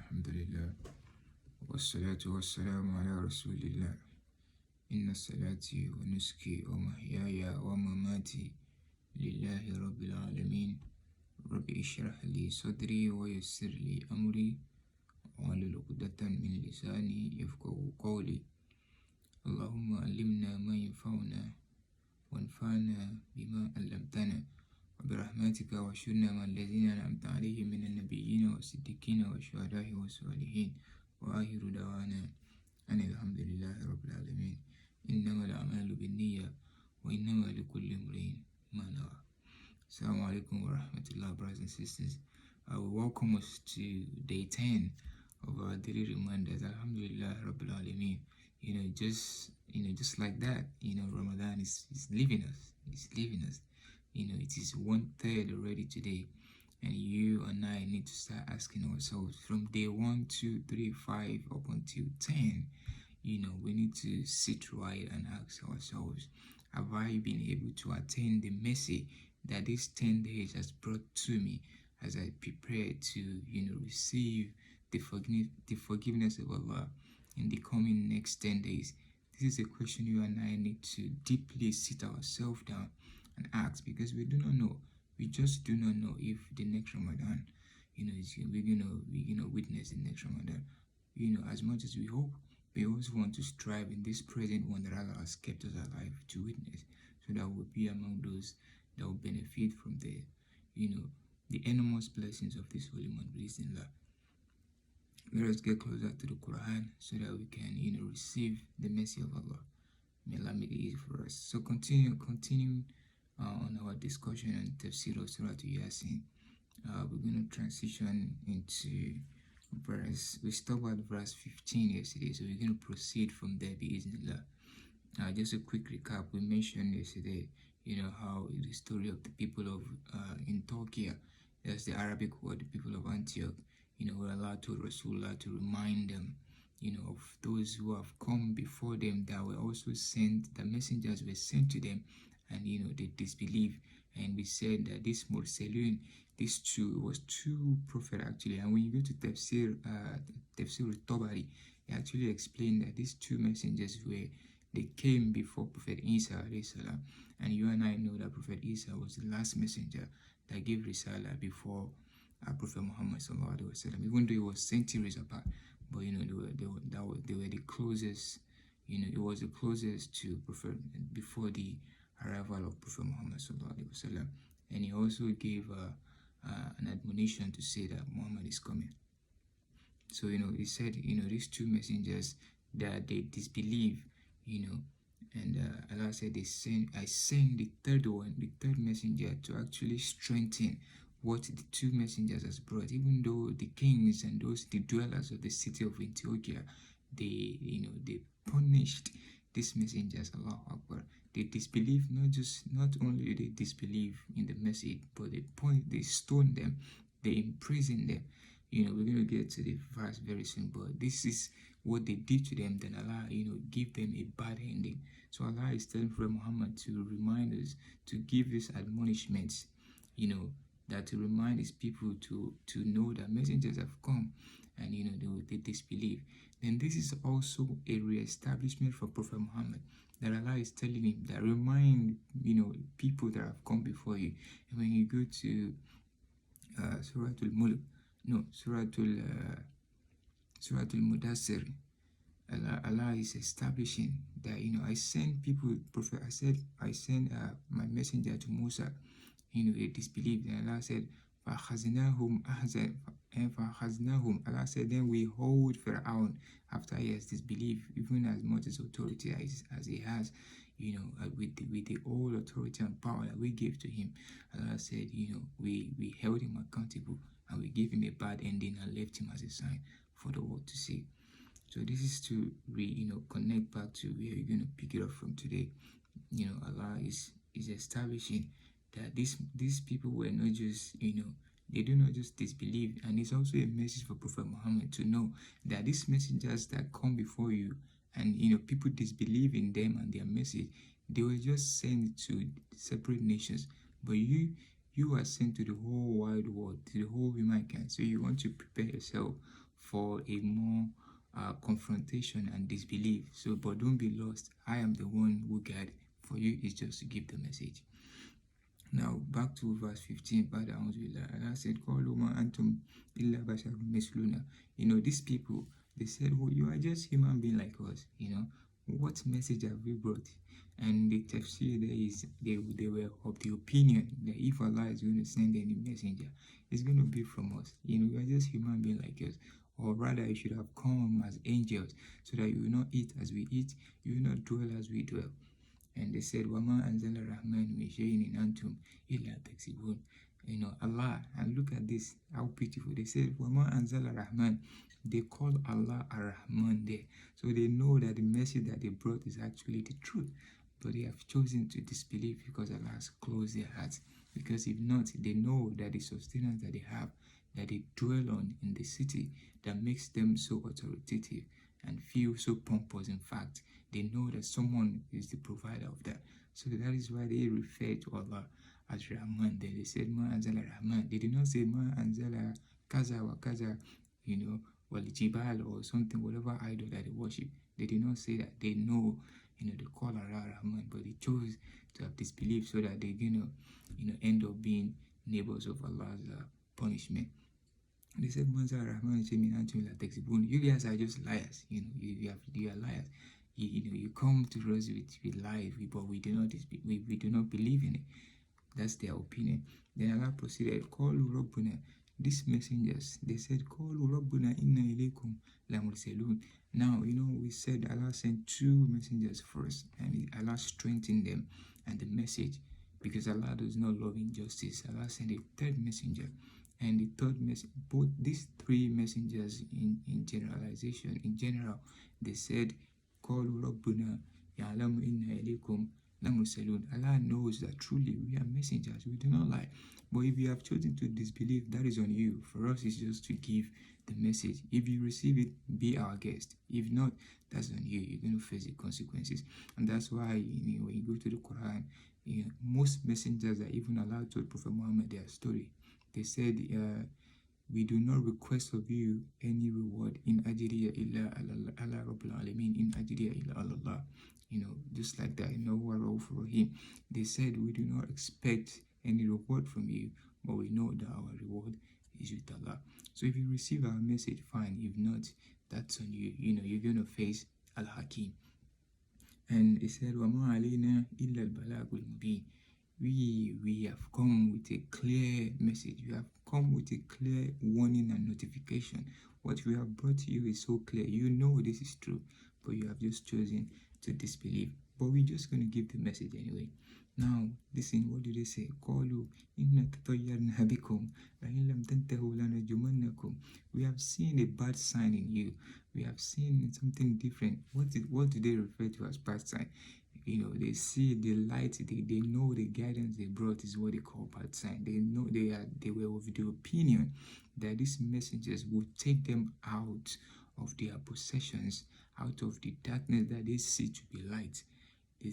الحمد لله والصلاة والسلام على رسول الله إن صلاتي ونسكي ومحياي ومماتي لله رب العالمين رب اشرح لي صدري ويسر لي أمري واحلل عقدة من لساني يفقهوا قولي اللهم علمنا ما ينفعنا وانفعنا بما علمتنا وبرحمتك واشرنا مع الذين أنعمت عليهم من النبيين والصديقين والشهداء والصالحين وآخر دعوانا أن الحمد لله رب العالمين إنما الأعمال بالنية وإنما لكل امرئ ما نوى. Assalamu alaikum wa rahmatullah, brothers and sisters. I will welcome us to day 10 of our daily reminders. Alhamdulillah Rabbil Alameen. Just like that, Ramadan is leaving us. It's leaving us. It is 1/3 already today, and you and I need to start asking ourselves from day 1, 2, 3, 5 up until 10. We need to sit right and ask ourselves, have I been able to attain the mercy that these 10 days has brought to me as I prepare to, receive the forgiveness of Allah in the coming next 10 days? This is a question you and I need to deeply sit ourselves down and ask, because we do not know. We just do not know if the next Ramadan, we're gonna witness the next Ramadan. As much as we hope, we also want to strive in this present one that Allah has kept us alive to witness, so that we'll be among those that will benefit from the enormous blessings of this holy month. Let us get closer to the Quran so that we can, receive the mercy of Allah. May Allah make it easy for us. So continue on our discussion on Tefsir of Suratul Yasin. We're going to transition into we stopped at verse 15 yesterday, so we're going to proceed from there, bi'Iznillah. Just a quick recap. We mentioned yesterday, how the story of the people of in Turkey, that's the Arabic word, the people of Antioch, were allowed to Rasulullah to remind them, of those who have come before them that were also sent, the messengers were sent to them, and they disbelieve. And we said that this Mursalun, these two, was two prophets actually. And when you go to Tefsir Tabari, he actually explained that these two messengers they came before Prophet Isa alayhi salam. And you and I know that Prophet Isa was the last messenger that gave Risala before Prophet Muhammad sallallahu alaihi wasallam. Even though he was centuries apart, but they were the closest. It was the closest to Prophet before the arrival of Prophet Muhammad sallallahu alaihi wasallam. And he also gave an admonition to say that Muhammad is coming. So he said these two messengers that they disbelieve, and Allah said I sent the third messenger to actually strengthen what the two messengers has brought. Even though the kings and the dwellers of the city of Antioch, they punished these messengers, Allahu Akbar. They disbelieve, not only they disbelieve in the message, but they stone them, they imprison them. We're going to get to the verse very soon, but this is what they did to them. Then Allah, give them a bad ending. So Allah is telling Prophet Muhammad to remind us, to give these admonishments, that to remind his people to know that messengers have come, and they disbelieve. Then this is also a re-establishment for Prophet Muhammad, that Allah is telling him that remind people that have come before you. And when you go to Suratul Mulk, Suratul Mudassir, Allah is establishing that I send people, Prophet. I send my messenger to Musa. They disbelieved, and Allah said, فَأَخَذْنَاهُمْ Allah said, then we hold Fir'aun after he has disbelieved, even as much as authority as he has, with the all authority and power that we gave to him. Allah said, we held him accountable, and we gave him a bad ending and left him as a sign for the world to see. So this is to connect back to where you're going to pick it up from today. Allah is establishing that these people were not just, they do not just disbelieve. And it's also a message for Prophet Muhammad to know that these messengers that come before you, and people disbelieve in them and their message, they were just sent to separate nations. But you are sent to the whole wide world, to the whole humankind. So you want to prepare yourself for a more confrontation and disbelief. So, but don't be lost. I am the one who guide. For you is just to give the message. Now back to verse 15. Allah said, antum illa basharun misluna. These people, they said, oh, you are just human being like us. What message have we brought? And the Tefsir there is, they were of the opinion that if Allah is going to send any messenger, it's going to be from us. We are just human being like us. Or rather, you should have come as angels, so that you will not eat as we eat, you will not dwell as we dwell. And they said, Wama anzala rahman min shay'in in antum illa taksibun. Allah, and look at this, how beautiful. They said, Wama anzala rahman. They call Allah ar-Rahman there. So they know that the message that they brought is actually the truth. But they have chosen to disbelieve because Allah has closed their hearts. Because if not, they know that the sustenance that they have, that they dwell on in the city, that makes them so authoritative and feel so pompous. In fact, they know that someone is the provider of that. So that is why they refer to Allah as Rahman. They said, Ma anzala Rahman. They did not say, Ma anzala kaza wa kaza, Walijibal or something, whatever idol that they worship. They did not say that. They know, they call Allah Rahman, but they chose to have disbelief so that they're gonna, end up being neighbors of Allah's punishment. They said, you guys are just liars. You are liars. You come to us with lies, but we do not believe in it. That's their opinion. Then Allah proceeded, call Rabbuna. These messengers, they said, call Rabbuna inna ilaykum lamursalun. Now, we said Allah sent two messengers first, and Allah strengthened them and the message, because Allah does not love injustice. Allah sent a third messenger. And the third message, both these three messengers in general, they said, Qalu Rabbuna ya'lamu inna ilaykum lamursalun. Allah knows that truly we are messengers, we do not lie. But if you have chosen to disbelieve, that is on you. For us, it's just to give the message. If you receive it, be our guest. If not, that's on you. You're going to face the consequences. And that's why, when you go to the Quran, most messengers are even allowed to Prophet Muhammad their story. They said, we do not request of you any reward. In ajriya illa ala rabbil alamin. In ajriya illa Allah. Just like that. They said, we do not expect any reward from you, but we know that our reward is with Allah. So if you receive our message, fine. If not, that's on you. You're going to face Al-Hakim. And he said, وَمَا عَلَيْنَا إِلَّا الْبَلَاغُ الْمُبِينَ. We have come with a clear message. We have come with a clear warning and notification. What we have brought to you is so clear. You know this is true, but you have just chosen to disbelieve. But we're just going to give the message anyway. Now, listen, what do they say? We have seen a bad sign in you. We have seen something different. What do they refer to as bad sign? They see the light, they know the guidance they brought is what they call bad sign. They know they were of the opinion that these messengers would take them out of their possessions, out of the darkness that they see to be light. They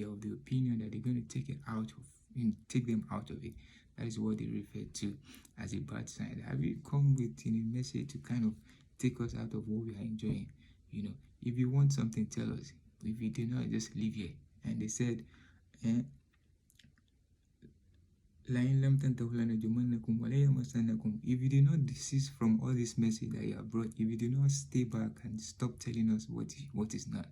are of the opinion that they're going to take them out of it. That is what they refer to as a bad sign. Have you come with a message to kind of take us out of what we are enjoying? If you want something, tell us. If you do not, just leave here. And they said, if you do not desist from all this message that you have brought, if you do not stay back and stop telling us what is not,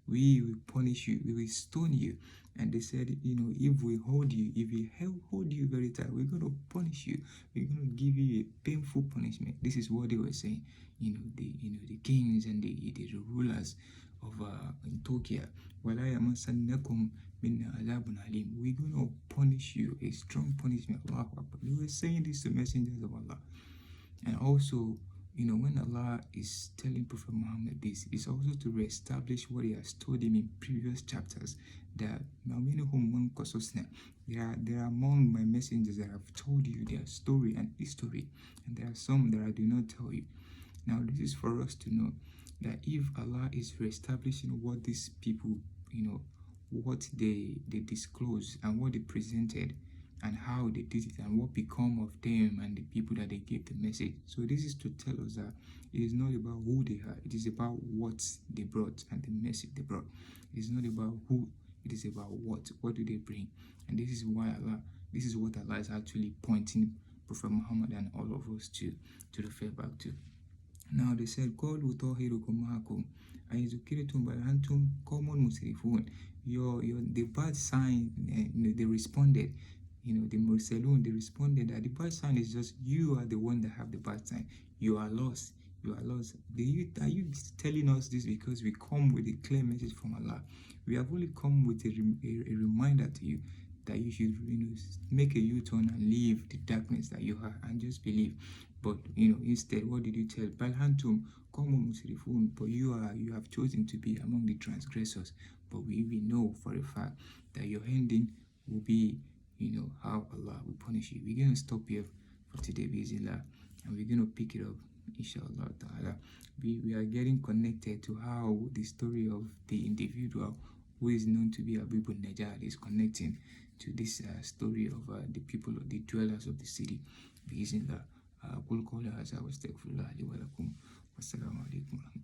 we will punish you, we will stone you. And they said, if we hold you, if we hold you very tight, we're going to punish you. We're going to give you a painful punishment. This is what they were saying. The kings and the rulers of in Tokyo. We're going to punish you, a strong punishment. They were saying this to messengers of Allah. And also, when Allah is telling Prophet Muhammad this, it's also to reestablish what he has told him in previous chapters, that there are among my messengers that have told you their story and history, and there are some that I do not tell you. Now, this is for us to know that if Allah is reestablishing what these people, what they disclosed and what they presented, and how they did it and what become of them and the people that they gave the message. So this is to tell us that it is not about who they are, it is about what they brought and the message they brought. It is not about who, it is about what do they bring. And this is why this is what Allah is actually pointing Prophet Muhammad and all of us to refer back to. Now they said, "Qalu tahirukum ma'akum, ayizukiritum bal antum qawmun musrifun." Your the bad sign, they responded. The Mursalun, they responded that the bad sign is just you are the one that have the bad sign. You are lost. You are lost. Are you telling us this because we come with a clear message from Allah? We have only come with a reminder to you that you should make a U-turn and leave the darkness that you are and just believe. But instead, what did you tell? Balhantum, but you have chosen to be among the transgressors. But we know for a fact that your ending will be, how Allah will punish you. We're going to stop here for today, Bismillah, and we're going to pick it up, inshallah ta'ala. We are getting connected to how the story of the individual who is known to be Abu Najjar is connecting to this story of the people, of the dwellers of the city. Bismillah. أقول قولي هذا واستغفر الله لي ولكم والسلام عليكم ورحمة الله.